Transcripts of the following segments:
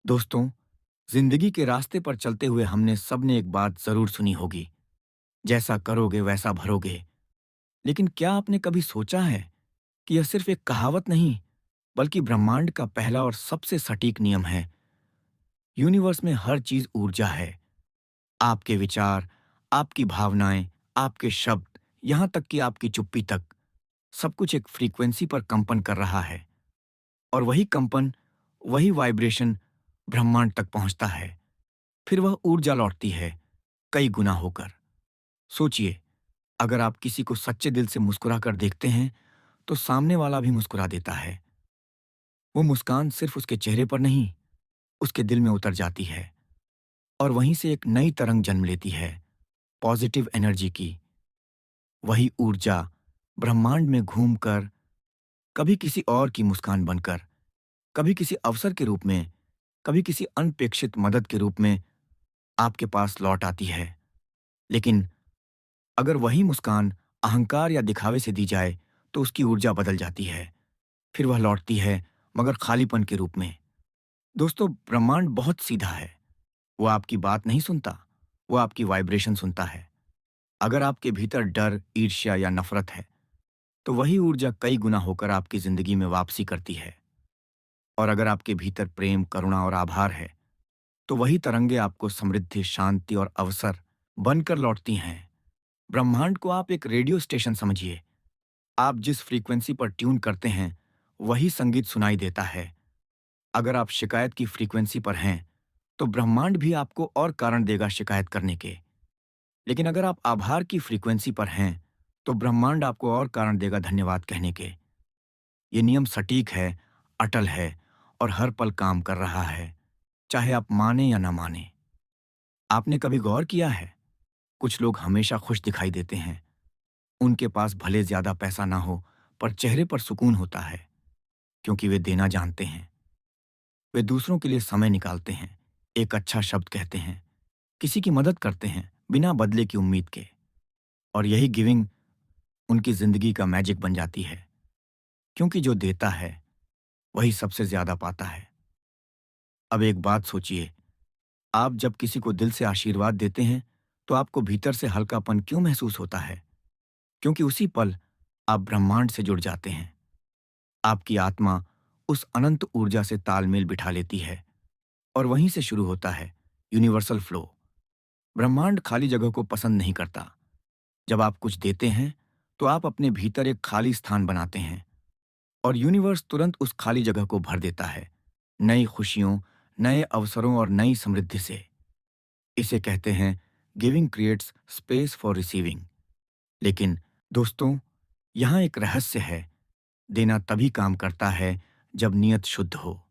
दोस्तों, जिंदगी के रास्ते पर चलते हुए हमने सबने एक बात जरूर सुनी होगी, जैसा करोगे वैसा भरोगे। लेकिन क्या आपने कभी सोचा है कि यह सिर्फ एक कहावत नहीं, बल्कि ब्रह्मांड का पहला और सबसे सटीक नियम है। यूनिवर्स में हर चीज ऊर्जा है। आपके विचार, आपकी भावनाएं, आपके शब्द, यहां तक कि आपकी चुप्पी तक, सब कुछ एक फ्रीक्वेंसी पर कंपन कर रहा है। और वही कंपन, वही वाइब्रेशन ब्रह्मांड तक पहुंचता है। फिर वह ऊर्जा लौटती है, कई गुना होकर। सोचिए, अगर आप किसी को सच्चे दिल से मुस्कुरा कर देखते हैं, तो सामने वाला भी मुस्कुरा देता है। वो मुस्कान सिर्फ उसके चेहरे पर नहीं, उसके दिल में उतर जाती है और वहीं से एक नई तरंग जन्म लेती है, पॉजिटिव एनर्जी की। वही ऊर्जा ब्रह्मांड में घूमकर, कभी किसी और की मुस्कान बनकर, कभी किसी अवसर के रूप में, कभी किसी अनपेक्षित मदद के रूप में आपके पास लौट आती है। लेकिन अगर वही मुस्कान अहंकार या दिखावे से दी जाए, तो उसकी ऊर्जा बदल जाती है। फिर वह लौटती है, मगर खालीपन के रूप में। दोस्तों, ब्रह्मांड बहुत सीधा है। वो आपकी बात नहीं सुनता, वो आपकी वाइब्रेशन सुनता है। अगर आपके भीतर डर, ईर्ष्या या नफरत है, तो वही ऊर्जा कई गुना होकर आपकी जिंदगी में वापसी करती है। और अगर आपके भीतर प्रेम, करुणा और आभार है, तो वही तरंगे आपको समृद्धि, शांति और अवसर बनकर लौटती हैं। ब्रह्मांड को आप एक रेडियो स्टेशन समझिए। आप जिस फ्रीक्वेंसी पर ट्यून करते हैं, वही संगीत सुनाई देता है। अगर आप शिकायत की फ्रीक्वेंसी पर हैं, तो ब्रह्मांड भी आपको और कारण देगा शिकायत करने के। लेकिन अगर आप आभार की फ्रीक्वेंसी पर हैं, तो ब्रह्मांड आपको और कारण देगा धन्यवाद कहने के। ये नियम सटीक है, अटल है और हर पल काम कर रहा है, चाहे आप माने या ना माने। आपने कभी गौर किया है, कुछ लोग हमेशा खुश दिखाई देते हैं। उनके पास भले ज्यादा पैसा ना हो, पर चेहरे पर सुकून होता है, क्योंकि वे देना जानते हैं। वे दूसरों के लिए समय निकालते हैं, एक अच्छा शब्द कहते हैं, किसी की मदद करते हैं बिना बदले की उम्मीद के। और यही गिविंग उनकी जिंदगी का मैजिक बन जाती है, क्योंकि जो देता है वही सबसे ज्यादा पाता है। अब एक बात सोचिए, आप जब किसी को दिल से आशीर्वाद देते हैं, तो आपको भीतर से हल्कापन क्यों महसूस होता है? क्योंकि उसी पल आप ब्रह्मांड से जुड़ जाते हैं। आपकी आत्मा उस अनंत ऊर्जा से तालमेल बिठा लेती है और वहीं से शुरू होता है यूनिवर्सल फ्लो। ब्रह्मांड खाली जगह को पसंद नहीं करता। जब आप कुछ देते हैं, तो आप अपने भीतर एक खाली स्थान बनाते हैं और यूनिवर्स तुरंत उस खाली जगह को भर देता है, नई खुशियों, नए अवसरों और नई समृद्धि से। इसे कहते हैं giving creates space for receiving. लेकिन दोस्तों, यहाँ एक रहस्य है। देना तभी काम करता है जब नीयत शुद्ध हो।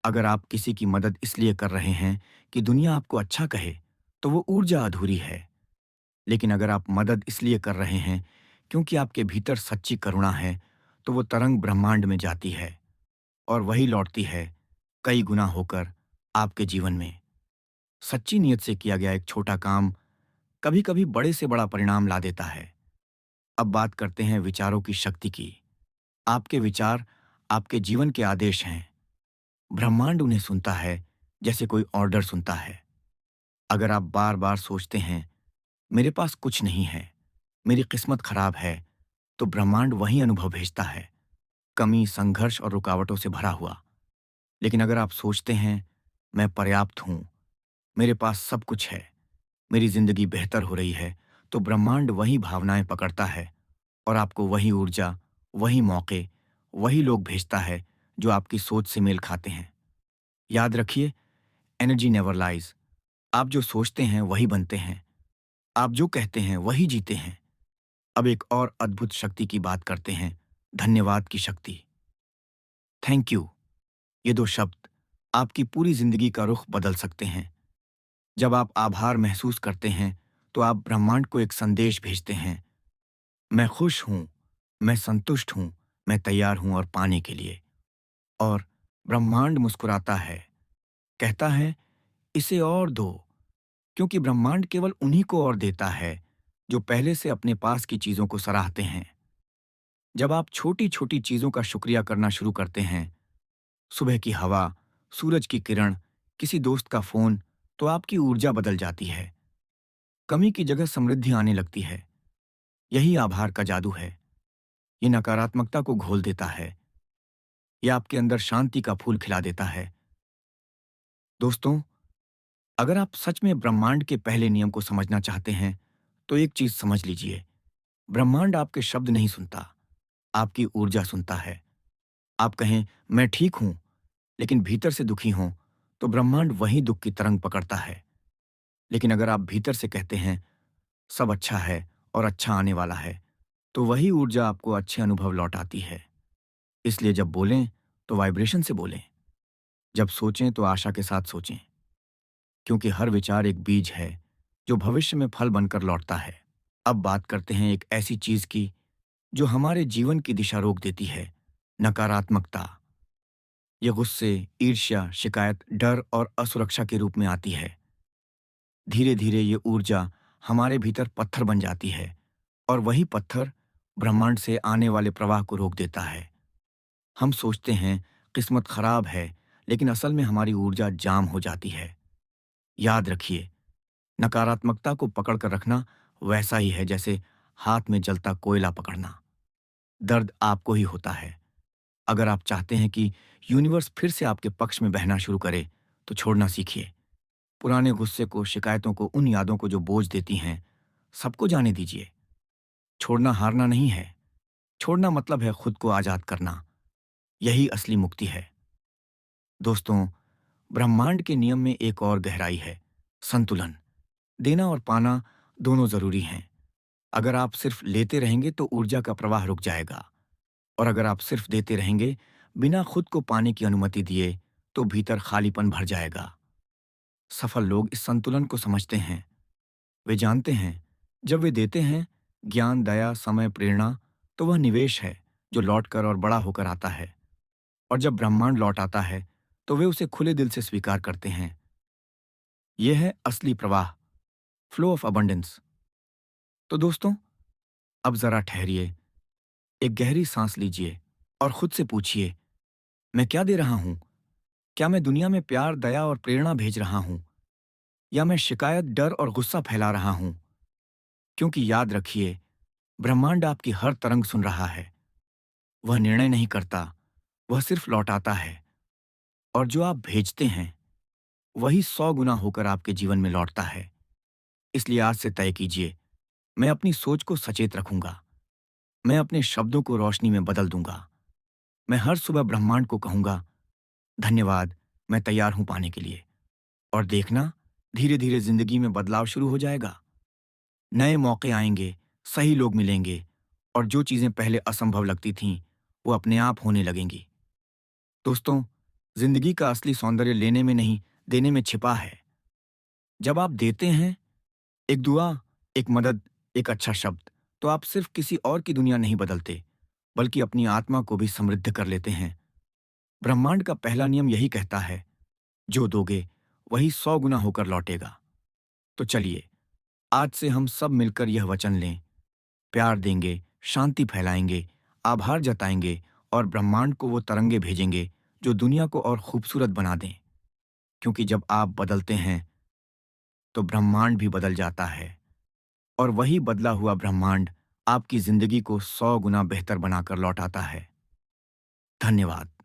अगर आप किसी की मदद इसलिए कर रहे हैं कि दुनिया आपको अच्छा कहे, तो वो ऊर्जा अधूरी है। लेकिन अगर आप मदद इसलिए कर रहे हैं क्योंकि आपके भीतर सच्ची करुणा है, तो वो तरंग ब्रह्मांड में जाती है और वही लौटती है, कई गुना होकर आपके जीवन में। सच्ची नीयत से किया गया एक छोटा काम कभी कभी बड़े से बड़ा परिणाम ला देता है। अब बात करते हैं विचारों की शक्ति की। आपके विचार आपके जीवन के आदेश हैं। ब्रह्मांड उन्हें सुनता है, जैसे कोई ऑर्डर सुनता है। अगर आप बार बार सोचते हैं, मेरे पास कुछ नहीं है, मेरी किस्मत खराब है, तो ब्रह्मांड वही अनुभव भेजता है, कमी, संघर्ष और रुकावटों से भरा हुआ। लेकिन अगर आप सोचते हैं, मैं पर्याप्त हूं, मेरे पास सब कुछ है, मेरी जिंदगी बेहतर हो रही है, तो ब्रह्मांड वही भावनाएं पकड़ता है और आपको वही ऊर्जा, वही मौके, वही लोग भेजता है जो आपकी सोच से मेल खाते हैं। याद रखिए, एनर्जी नेवर लाइज। आप जो सोचते हैं वही बनते हैं, आप जो कहते हैं वही जीते हैं। अब एक और अद्भुत शक्ति की बात करते हैं, धन्यवाद की शक्ति। Thank you. ये दो शब्द आपकी पूरी जिंदगी का रुख बदल सकते हैं। जब आप आभार महसूस करते हैं, तो आप ब्रह्मांड को एक संदेश भेजते हैं, मैं खुश हूं, मैं संतुष्ट हूं, मैं तैयार हूं और पाने के लिए। और ब्रह्मांड मुस्कुराता है, कहता है, इसे और दो, क्योंकि ब्रह्मांड केवल उन्हीं को और देता है जो पहले से अपने पास की चीजों को सराहते हैं। जब आप छोटी छोटी चीजों का शुक्रिया करना शुरू करते हैं, सुबह की हवा, सूरज की किरण किसी दोस्त का फोन, तो आपकी ऊर्जा बदल जाती है। कमी की जगह समृद्धि आने लगती है। यही आभार का जादू है। ये नकारात्मकता को घोल देता है। ये आपके अंदर शांति का फूल खिला देता है। दोस्तों, अगर आप सच में ब्रह्मांड के पहले नियम को समझना चाहते हैं, तो एक चीज समझ लीजिए। ब्रह्मांड आपके शब्द नहीं सुनता, आपकी ऊर्जा सुनता है। आप कहें, मैं ठीक हूं, लेकिन भीतर से दुखी हों, तो ब्रह्मांड वही दुख की तरंग पकड़ता है। लेकिन अगर आप भीतर से कहते हैं, सब अच्छा है और अच्छा आने वाला है, तो वही ऊर्जा आपको अच्छे अनुभव लौटाती है। इसलिए जब बोलें, तो वाइब्रेशन से बोलें। जब सोचें, तो आशा के साथ सोचें। क्योंकि हर विचार एक बीज है, जो भविष्य में फल बनकर लौटता है। अब बात करते हैं एक ऐसी चीज की, जो हमारे जीवन की दिशा रोक देती है, नकारात्मकता। ये गुस्से, ईर्ष्या, शिकायत, डर और असुरक्षा के रूप में आती है। धीरे धीरे ये ऊर्जा हमारे भीतर पत्थर बन जाती है, और वही पत्थर ब्रह्मांड से आने वाले प्रवाह को रोक देता है। हम सोचते हैं किस्मत खराब है, लेकिन असल में हमारी ऊर्जा जाम हो जाती है। याद रखिए, नकारात्मकता को पकड़ कर रखना वैसा ही है जैसे हाथ में जलता कोयला पकड़ना। दर्द आपको ही होता है। अगर आप चाहते हैं कि यूनिवर्स फिर से आपके पक्ष में बहना शुरू करे, तो छोड़ना सीखिए। पुराने गुस्से को, शिकायतों को, उन यादों को जो बोझ देती हैं, सबको जाने दीजिए। छोड़ना हारना नहीं है। छोड़ना मतलब है खुद को आजाद करना। यही असली मुक्ति है। दोस्तों, ब्रह्मांड के नियम में एक और गहराई है, संतुलन। देना और पाना दोनों जरूरी हैं। अगर आप सिर्फ लेते रहेंगे, तो ऊर्जा का प्रवाह रुक जाएगा। और अगर आप सिर्फ देते रहेंगे, बिना खुद को पाने की अनुमति दिए, तो भीतर खालीपन भर जाएगा। सफल लोग इस संतुलन को समझते हैं। वे जानते हैं, जब वे देते हैं ज्ञान, दया, समय, प्रेरणा, तो वह निवेश है जो लौटकर और बड़ा होकर आता है। और जब ब्रह्मांड लौट आता है, तो वे उसे खुले दिल से स्वीकार करते हैं। यह है असली प्रवाह, फ्लो ऑफ अबंडेंस। तो दोस्तों, अब जरा ठहरिए, एक गहरी सांस लीजिए और खुद से पूछिए, मैं क्या दे रहा हूं? क्या मैं दुनिया में प्यार, दया और प्रेरणा भेज रहा हूं, या मैं शिकायत, डर और गुस्सा फैला रहा हूं? क्योंकि याद रखिए, ब्रह्मांड आपकी हर तरंग सुन रहा है। वह निर्णय नहीं करता, वह सिर्फ लौटाता है। और जो आप भेजते हैं, वही 100 गुना होकर आपके जीवन में लौटता है। इसलिए आज से तय कीजिए, मैं अपनी सोच को सचेत रखूंगा। मैं अपने शब्दों को रोशनी में बदल दूंगा। मैं हर सुबह ब्रह्मांड को कहूंगा, धन्यवाद, मैं तैयार हूं पाने के लिए। और देखना, धीरे धीरे जिंदगी में बदलाव शुरू हो जाएगा। नए मौके आएंगे, सही लोग मिलेंगे, और जो चीजें पहले असंभव लगती थीं, वो अपने आप होने लगेंगी। दोस्तों, जिंदगी का असली सौंदर्य लेने में नहीं, देने में छिपा है। जब आप देते हैं, एक दुआ, एक मदद, एक अच्छा शब्द, तो आप सिर्फ किसी और की दुनिया नहीं बदलते, बल्कि अपनी आत्मा को भी समृद्ध कर लेते हैं। ब्रह्मांड का पहला नियम यही कहता है, जो दोगे वही 100 गुना होकर लौटेगा। तो चलिए, आज से हम सब मिलकर यह वचन लें। प्यार देंगे, शांति फैलाएंगे, आभार जताएंगे, और ब्रह्मांड को वो तरंगे भेजेंगे जो दुनिया को और खूबसूरत बना दें। क्योंकि जब आप बदलते हैं, तो ब्रह्मांड भी बदल जाता है, और वही बदला हुआ ब्रह्मांड आपकी जिंदगी को 100 गुना बेहतर बनाकर लौटाता है। धन्यवाद।